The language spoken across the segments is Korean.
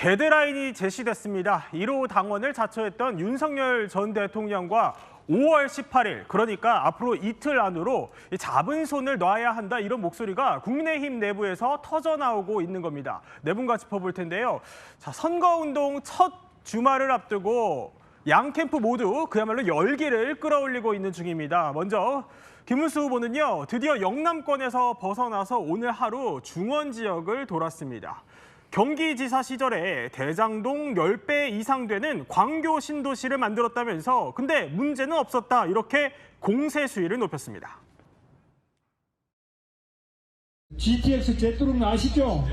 데드라인이 제시됐습니다. 1호 당원을 자처했던 윤석열 전 대통령과 5월 18일, 그러니까 앞으로 이틀 안으로 잡은 손을 놔야 한다, 이런 목소리가 국민의힘 내부에서 터져나오고 있는 겁니다. 네 분과 짚어볼 텐데요. 자, 선거운동 첫 주말을 앞두고 양 캠프 모두 그야말로 열기를 끌어올리고 있는 중입니다. 먼저 김문수 후보는요, 드디어 영남권에서 벗어나서 오늘 하루 중원 지역을 돌았습니다. 경기지사 시절에 대장동 10배 이상 되는 광교 신도시를 만들었다면서 근데 문제는 없었다, 이렇게 공세 수위를 높였습니다. GTX 제트룸 아시죠?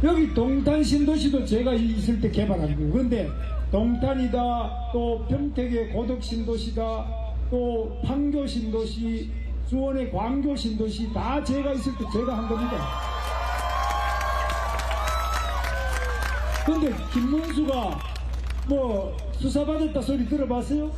여기 동탄 신도시도 제가 있을 때 개발한 거예요. 그런데 동탄이다, 또 평택의 고덕 신도시다, 또 판교 신도시, 수원의 광교 신도시 다 제가 있을 때 제가 한 겁니다. 근데 김문수가 뭐 수사받았다 소리 들어봤어요?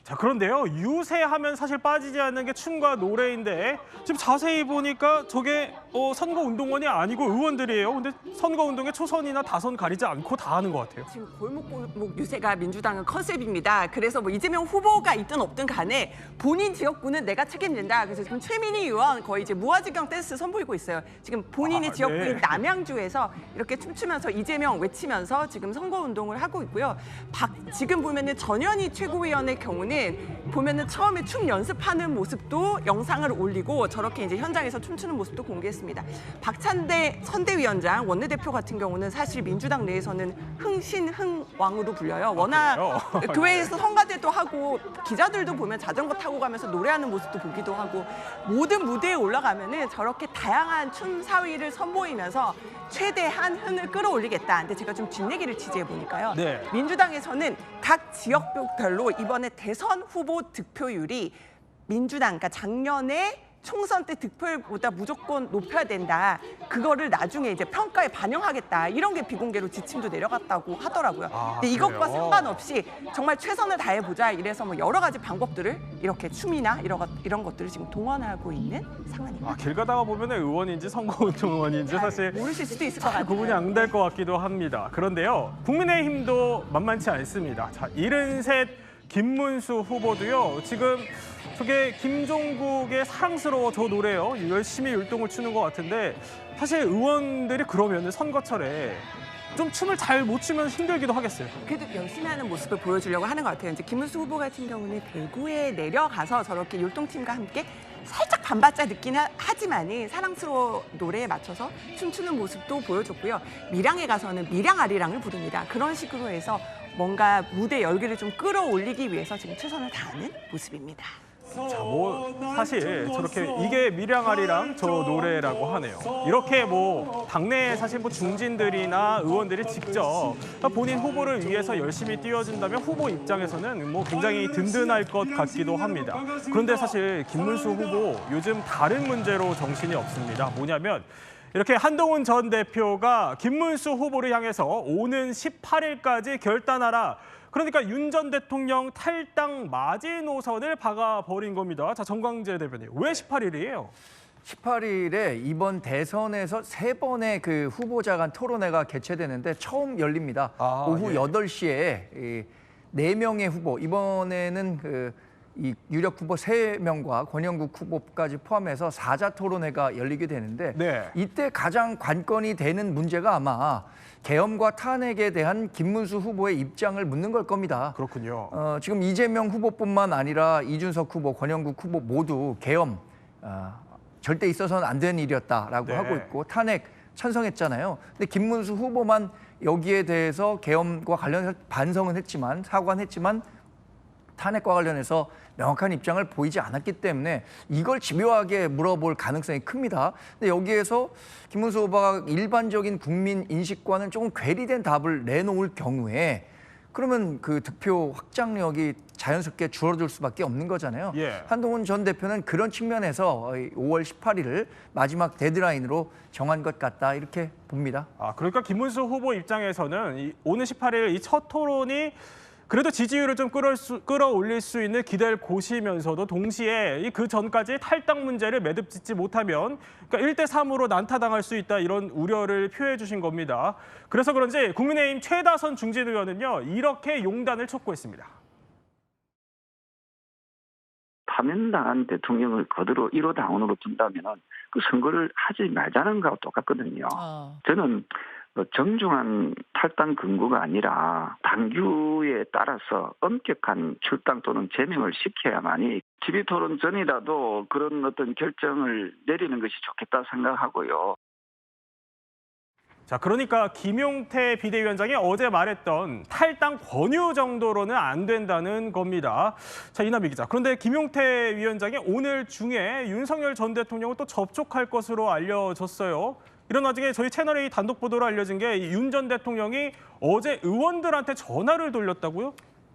자, 그런데요, 유세하면 사실 빠지지 않는 게 춤과 노래인데 지금 자세히 보니까 저게 선거운동원이 아니고 의원들이에요. 근데 선거운동에 초선이나 다선 가리지 않고 다 하는 것 같아요. 지금 골목골목 유세가 민주당은 컨셉입니다. 그래서 뭐 이재명 후보가 있든 없든 간에 본인 지역구는 내가 책임진다. 그래서 지금 최민희 의원 거의 이제 무아지경 댄스 선보이고 있어요. 지금 본인의 지역구인 네. 남양주에서 이렇게 춤추면서 이재명 외치면서 지금 선거운동을 하고 있고요. 지금 보면은 전현희 최고위원의 경우는 보면은 처음에 춤 연습하는 모습도 영상을 올리고 저렇게 이제 현장에서 춤추는 모습도 공개했습니다. 박찬대 선대위원장 원내대표 같은 경우는 사실 민주당 내에서는 흥신흥왕으로 불려요. 워낙 교회에서 성가대도 하고 기자들도 보면 자전거 타고 가면서 노래하는 모습도 보기도 하고 모든 무대에 올라가면은 저렇게 다양한 춤 사위를 선보이면서 최대한 흥을 끌어올리겠다. 근데 제가 좀 뒷얘기를 취재해 보니까요. 네. 민주당에서는 각 지역별로 이번에 대선 후보 득표율이 민주당, 그러니까 작년에 총선 때 득표율보다 무조건 높여야 된다. 그거를 나중에 이제 평가에 반영하겠다. 이런 게 비공개로 지침도 내려갔다고 하더라고요. 근데 이것과 그래요? 상관없이 정말 최선을 다해보자. 이래서 뭐 여러 가지 방법들을 이렇게 춤이나 이런 것들을 지금 동원하고 있는 상황입니다. 길 가다가 보면 의원인지 선거운동 의원인지 사실 모르실 수도 있을 것 잘 같아요. 구분이 안 될 것 같기도 합니다. 그런데요, 국민의힘도 만만치 않습니다. 자, 73 김문수 후보도요, 지금 저게 김종국의 사랑스러워 저 노래요. 열심히 율동을 추는 것 같은데 사실 의원들이 그러면 선거철에 좀 춤을 잘 못 추면 힘들기도 하겠어요. 그래도 열심히 하는 모습을 보여주려고 하는 것 같아요. 이제 김문수 후보 같은 경우는 대구에 내려가서 저렇게 율동팀과 함께 살짝 반박자 늦긴 하지만은 사랑스러워 노래에 맞춰서 춤추는 모습도 보여줬고요. 밀양에 가서는 밀양아리랑을 부릅니다. 그런 식으로 해서 뭔가 무대 열기를 좀 끌어올리기 위해서 지금 최선을 다하는 모습입니다. 자, 뭐 사실 저렇게 이게 밀양아리랑 저 노래라고 하네요. 이렇게 뭐 당내에 사실 뭐 중진들이나 의원들이 직접 본인 후보를 위해서 열심히 뛰어준다면 후보 입장에서는 뭐 굉장히 든든할 것 같기도 합니다. 그런데 사실 김문수 후보 요즘 다른 문제로 정신이 없습니다. 뭐냐면 이렇게 한동훈 전 대표가 김문수 후보를 향해서 오는 18일까지 결단하라. 그러니까 윤 전 대통령 탈당 마지노선을 박아버린 겁니다. 자, 정광재 대표님, 왜 18일이에요? 18일에 이번 대선에서 3번의 그 후보자 간 토론회가 개최되는데 처음 열립니다. 오후 8시에 4명의 후보, 이번에는 이 유력 후보 3명과 권영국 후보까지 포함해서 4자 토론회가 열리게 되는데 네. 이때 가장 관건이 되는 문제가 아마 계엄과 탄핵에 대한 김문수 후보의 입장을 묻는 걸 겁니다. 그렇군요. 지금 이재명 후보뿐만 아니라 이준석 후보, 권영국 후보 모두 계엄 절대 있어서는 안 되는 일이었다라고 네. 하고 있고 탄핵 찬성했잖아요. 근데 김문수 후보만 여기에 대해서 계엄과 관련해서 반성은 했지만 사과는 했지만 탄핵과 관련해서 명확한 입장을 보이지 않았기 때문에 이걸 집요하게 물어볼 가능성이 큽니다. 근데 여기에서 김문수 후보가 일반적인 국민 인식과는 조금 괴리된 답을 내놓을 경우에 그러면 그 득표 확장력이 자연스럽게 줄어들 수밖에 없는 거잖아요. 예. 한동훈 전 대표는 그런 측면에서 5월 18일을 마지막 데드라인으로 정한 것 같다 이렇게 봅니다. 그러니까 김문수 후보 입장에서는 오는 18일 이 첫 토론이 그래도 지지율을 좀 끌어올릴 수 있는 기대를 고시면서도 동시에 그 전까지 탈당 문제를 매듭짓지 못하면 그러니까 1대3으로 난타당할 수 있다 이런 우려를 표해 주신 겁니다. 그래서 그런지 국민의힘 최다선 중진 의원은요 이렇게 용단을 촉구했습니다. 파면당한 대통령을 거들어 1호 당원으로 둔다면 그 선거를 하지 말자는 거하고 똑같거든요. 저는 정중한 탈당 근거가 아니라 당규에 따라서 엄격한 출당 또는 제명을 시켜야만이 TV 토론 전이라도 그런 어떤 결정을 내리는 것이 좋겠다 생각하고요. 자, 그러니까 김용태 비대위원장이 어제 말했던 탈당 권유 정도로는 안 된다는 겁니다. 자, 이남희 기자. 그런데 김용태 위원장이 오늘 중에 윤석열 전 대통령을 또 접촉할 것으로 알려졌어요. 이런 와중에 저희 채널A 단독 보도로 알려진 게 윤 전 대통령이 어제 의원들한테 전화를 돌렸다고요?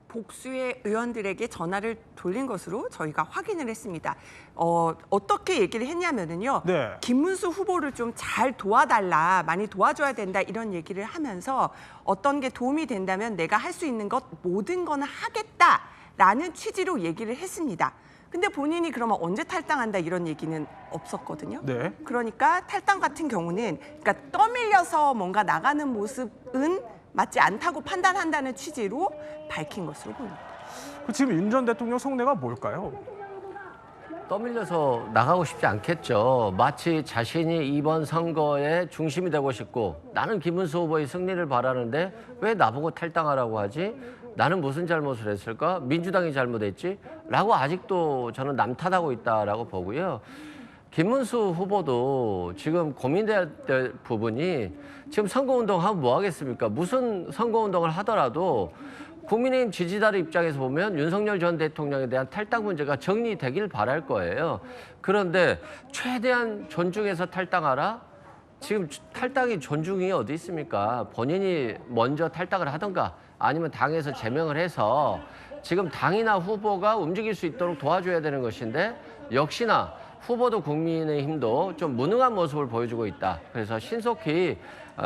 복수의 의원들에게 전화를 돌린 것으로 저희가 확인을 했습니다. 어떻게 얘기를 했냐면은요. 네. 김문수 후보를 좀 잘 도와달라, 많이 도와줘야 된다 이런 얘기를 하면서 어떤 게 도움이 된다면 내가 할 수 있는 것 모든 거는 하겠다라는 취지로 얘기를 했습니다. 근데 본인이 그러면 언제 탈당한다 이런 얘기는 없었거든요. 네. 그러니까 탈당 같은 경우는 그러니까 떠밀려서 뭔가 나가는 모습은 맞지 않다고 판단한다는 취지로 밝힌 것으로 보입니다. 지금 윤 전 대통령 속내가 뭘까요? 떠밀려서 나가고 싶지 않겠죠. 마치 자신이 이번 선거의 중심이 되고 싶고 나는 김문수 후보의 승리를 바라는데 왜 나보고 탈당하라고 하지? 나는 무슨 잘못을 했을까? 민주당이 잘못했지? 라고 아직도 저는 남탓하고 있다라고 보고요. 김문수 후보도 지금 고민돼야 될 부분이 지금 선거운동하면 뭐 하겠습니까? 무슨 선거운동을 하더라도 국민의힘 지지자들 입장에서 보면 윤석열 전 대통령에 대한 탈당 문제가 정리되길 바랄 거예요. 그런데 최대한 존중해서 탈당하라? 지금 탈당이 존중이 어디 있습니까? 본인이 먼저 탈당을 하던가 아니면 당에서 제명을 해서 지금 당이나 후보가 움직일 수 있도록 도와줘야 되는 것인데 역시나 후보도 국민의힘도 좀 무능한 모습을 보여주고 있다. 그래서 신속히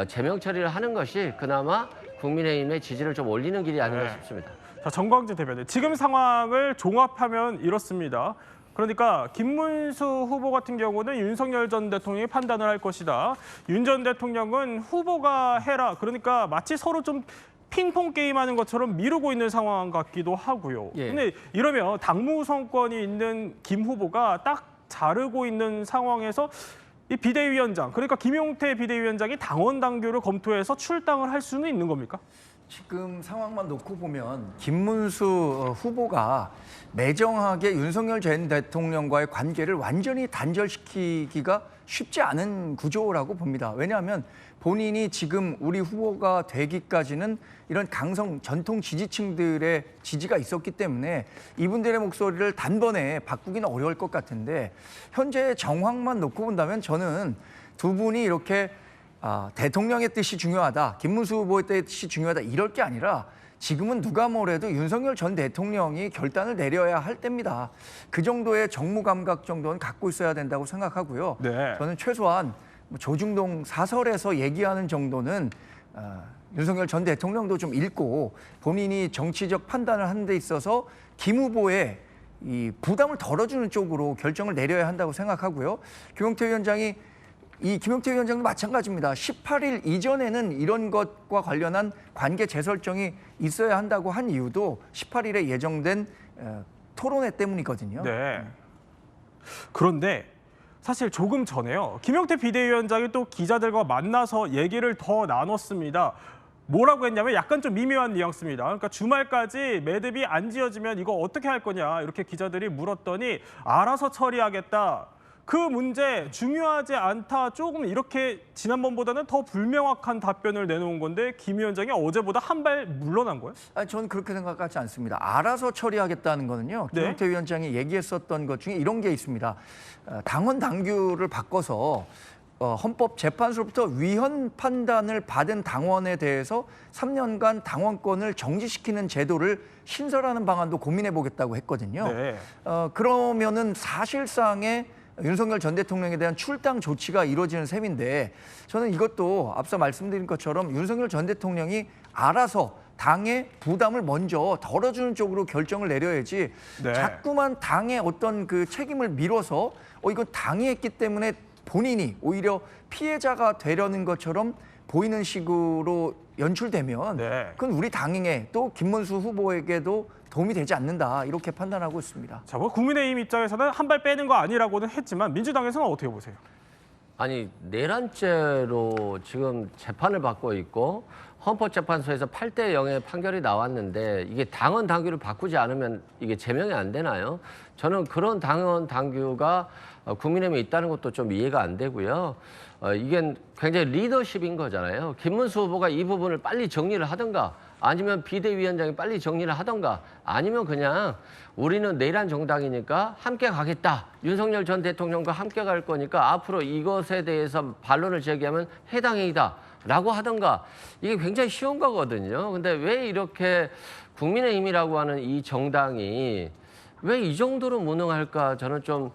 제명 처리를 하는 것이 그나마 국민의힘의 지지를 좀 올리는 길이 아닌가 싶습니다. 자, 정광진 대변인. 지금 상황을 종합하면 이렇습니다. 그러니까 김문수 후보 같은 경우는 윤석열 전 대통령이 판단을 할 것이다. 윤 전 대통령은 후보가 해라. 그러니까 마치 서로 좀 핑퐁 게임하는 것처럼 미루고 있는 상황 같기도 하고요. 예. 근데 이러면 당무성권이 있는 김 후보가 딱 자르고 있는 상황에서 이 비대위원장, 그러니까 김용태 비대위원장이 당원 당규를 검토해서 출당을 할 수는 있는 겁니까? 지금 상황만 놓고 보면 김문수 후보가 매정하게 윤석열 전 대통령과의 관계를 완전히 단절시키기가 쉽지 않은 구조라고 봅니다. 왜냐하면 본인이 지금 우리 후보가 되기까지는 이런 강성 전통 지지층들의 지지가 있었기 때문에 이분들의 목소리를 단번에 바꾸기는 어려울 것 같은데 현재 정황만 놓고 본다면 저는 두 분이 이렇게 대통령의 뜻이 중요하다, 김문수 후보의 뜻이 중요하다 이럴 게 아니라 지금은 누가 뭐래도 윤석열 전 대통령이 결단을 내려야 할 때입니다. 그 정도의 정무 감각 정도는 갖고 있어야 된다고 생각하고요. 네. 저는 최소한 조중동 사설에서 얘기하는 정도는 윤석열 전 대통령도 좀 읽고 본인이 정치적 판단을 하는 데 있어서 김 후보의 이 부담을 덜어주는 쪽으로 결정을 내려야 한다고 생각하고요. 김용태 위원장도 마찬가지입니다. 18일 이전에는 이런 것과 관련한 관계 재설정이 있어야 한다고 한 이유도 18일에 예정된 토론회 때문이거든요. 네. 그런데 사실 조금 전에요. 김용태 비대위원장이 또 기자들과 만나서 얘기를 더 나눴습니다. 뭐라고 했냐면 약간 좀 미묘한 뉘앙스입니다. 그러니까 주말까지 매듭이 안 지어지면 이거 어떻게 할 거냐 이렇게 기자들이 물었더니 알아서 처리하겠다. 그 문제 중요하지 않다. 조금 이렇게 지난번보다는 더 불명확한 답변을 내놓은 건데 김 위원장이 어제보다 한 발 물러난 거예요? 저는 그렇게 생각하지 않습니다. 알아서 처리하겠다는 거는요. 네. 김용태 위원장이 얘기했었던 것 중에 이런 게 있습니다. 당원 당규를 바꿔서 헌법재판소로부터 위헌 판단을 받은 당원에 대해서 3년간 당원권을 정지시키는 제도를 신설하는 방안도 고민해 보겠다고 했거든요. 네. 그러면은 사실상의 윤석열 전 대통령에 대한 출당 조치가 이루어지는 셈인데 저는 이것도 앞서 말씀드린 것처럼 윤석열 전 대통령이 알아서 당의 부담을 먼저 덜어주는 쪽으로 결정을 내려야지 네. 자꾸만 당의 어떤 그 책임을 미뤄서 이건 당이 했기 때문에 본인이 오히려 피해자가 되려는 것처럼 보이는 식으로 연출되면 네. 그건 우리 당에 또 김문수 후보에게도 도움이 되지 않는다 이렇게 판단하고 있습니다. 자, 뭐 국민의힘 입장에서는 한 발 빼는 거 아니라고는 했지만 민주당에서는 어떻게 보세요? 아니 내란죄로 지금 재판을 받고 있고 헌법재판소에서 8대 0의 판결이 나왔는데 이게 당헌 당규를 바꾸지 않으면 이게 제명이 안 되나요? 저는 그런 당헌 당규가 국민의힘에 있다는 것도 좀 이해가 안 되고요. 이게 굉장히 리더십인 거잖아요. 김문수 후보가 이 부분을 빨리 정리를 하든가 아니면 비대위원장이 빨리 정리를 하든가 아니면 그냥 우리는 내란 정당이니까 함께 가겠다. 윤석열 전 대통령과 함께 갈 거니까 앞으로 이것에 대해서 반론을 제기하면 해당 행위다. 라고 하던가 이게 굉장히 쉬운 거거든요. 근데 왜 이렇게 국민의힘이라고 하는 이 정당이 왜 이 정도로 무능할까 저는 좀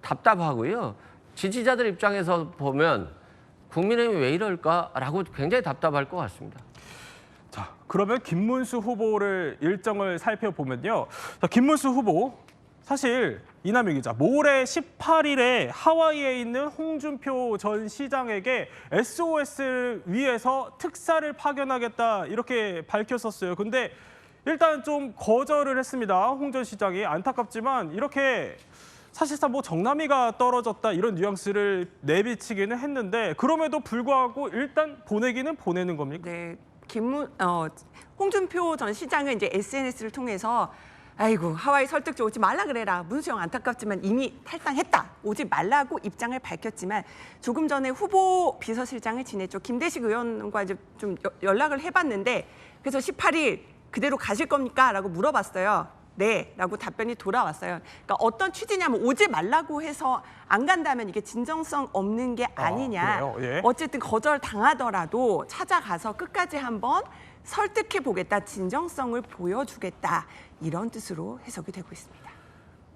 답답하고요. 지지자들 입장에서 보면 국민의힘이 왜 이럴까라고 굉장히 답답할 것 같습니다. 자, 그러면 김문수 후보를 일정을 살펴보면요. 자, 김문수 후보 사실 이남희 기자, 모레 18일에 하와이에 있는 홍준표 전 시장에게 SOS를 위해서 특사를 파견하겠다 이렇게 밝혔었어요. 근데 일단 좀 거절을 했습니다. 홍 전 시장이. 안타깝지만 이렇게 사실상 뭐 정남이가 떨어졌다 이런 뉘앙스를 내비치기는 했는데 그럼에도 불구하고 일단 보내기는 보내는 겁니까? 네, 홍준표 전 시장은 이제 SNS를 통해서 아이고 하와이 설득조 오지 말라 그래라. 문수영 안타깝지만 이미 탈당했다. 오지 말라고 입장을 밝혔지만 조금 전에 후보 비서실장을 지냈죠. 김대식 의원과 이제 좀 연락을 해봤는데 그래서 18일 그대로 가실 겁니까? 라고 물어봤어요. 네, 라고 답변이 돌아왔어요. 그러니까 어떤 취지냐면 오지 말라고 해서 안 간다면 이게 진정성 없는 게 아니냐. 그래요? 예. 어쨌든 거절 당하더라도 찾아가서 끝까지 한번 설득해 보겠다, 진정성을 보여주겠다 이런 뜻으로 해석이 되고 있습니다.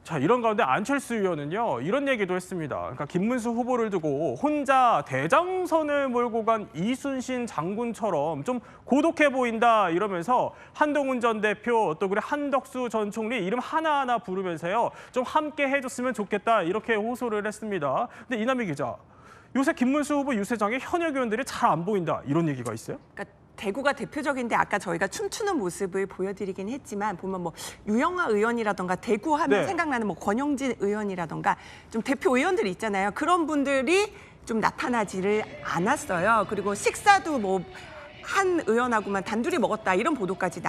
자, 이런 가운데 안철수 의원은요 이런 얘기도 했습니다. 그러니까 김문수 후보를 두고 혼자 대장선을 몰고 간 이순신 장군처럼 좀 고독해 보인다 이러면서 한동훈 전 대표 또 그래 한덕수 전 총리 이름 하나하나 부르면서요 좀 함께 해줬으면 좋겠다 이렇게 호소를 했습니다. 근데 이남희 기자, 요새 김문수 후보 유세장에 현역 의원들이 잘 안 보인다 이런 얘기가 있어요? 그러니까 대구가 대표적인데 아까 저희가 춤추는 모습을 보여드리긴 했지만 보면 뭐 유영아 의원이라던가 대구 하면 네. 생각나는 뭐 권영진 의원이라던가 좀 대표 의원들이 있잖아요. 그런 분들이 좀 나타나지를 않았어요. 그리고 식사도 뭐 한 의원하고만 단둘이 먹었다 이런 보도까지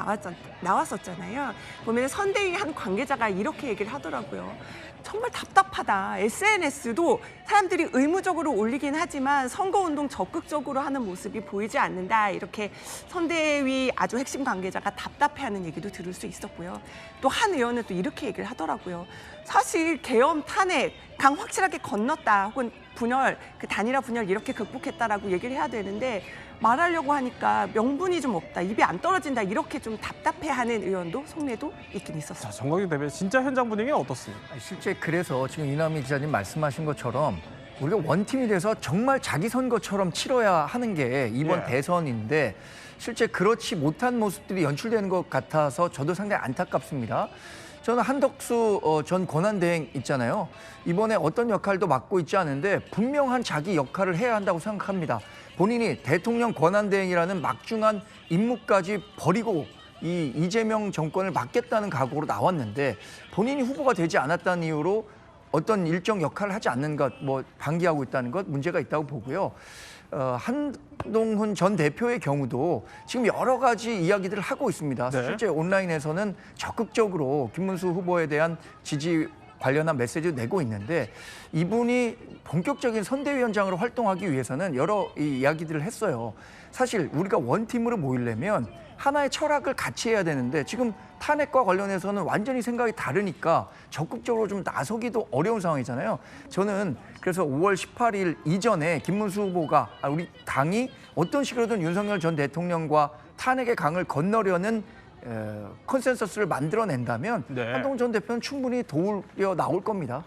나왔었잖아요. 보면 선대위 한 관계자가 이렇게 얘기를 하더라고요. 정말 답답하다. SNS도 사람들이 의무적으로 올리긴 하지만 선거운동 적극적으로 하는 모습이 보이지 않는다. 이렇게 선대위 아주 핵심 관계자가 답답해하는 얘기도 들을 수 있었고요. 또 한 의원은 또 이렇게 얘기를 하더라고요. 사실 계엄 탄핵 강 확실하게 건넜다. 혹은 분열, 그 단일화 분열 이렇게 극복했다라고 얘기를 해야 되는데 말하려고 하니까 명분이 좀 없다. 입이 안 떨어진다. 이렇게 좀 답답해하는 의원도 속내도 있긴 있었어요. 자, 정광진 대변인 진짜 현장 분위기는 어떻습니까? 실제 그래서 지금 이남희 기자님 말씀하신 것처럼 우리가 원팀이 돼서 정말 자기 선거처럼 치러야 하는 게 이번 예. 대선인데 실제 그렇지 못한 모습들이 연출되는 것 같아서 저도 상당히 안타깝습니다. 저는 한덕수 전 권한대행 있잖아요. 이번에 어떤 역할도 맡고 있지 않은데 분명한 자기 역할을 해야 한다고 생각합니다. 본인이 대통령 권한대행이라는 막중한 임무까지 버리고 이 이재명 정권을 맡겠다는 각오로 나왔는데 본인이 후보가 되지 않았다는 이유로 어떤 일정 역할을 하지 않는 것, 뭐 방기하고 있다는 것 문제가 있다고 보고요. 한동훈 전 대표의 경우도 지금 여러 가지 이야기들을 하고 있습니다. 네. 실제 온라인에서는 적극적으로 김문수 후보에 대한 지지 관련한 메시지를 내고 있는데 이분이 본격적인 선대위원장으로 활동하기 위해서는 여러 이야기들을 했어요. 사실 우리가 원팀으로 모이려면 하나의 철학을 같이 해야 되는데 지금 탄핵과 관련해서는 완전히 생각이 다르니까 적극적으로 좀 나서기도 어려운 상황이잖아요. 저는 그래서 5월 18일 이전에 김문수 후보가 우리 당이 어떤 식으로든 윤석열 전 대통령과 탄핵의 강을 건너려는 컨센서스를 만들어낸다면 네. 한동훈 전 대표는 충분히 도우려 나올 겁니다.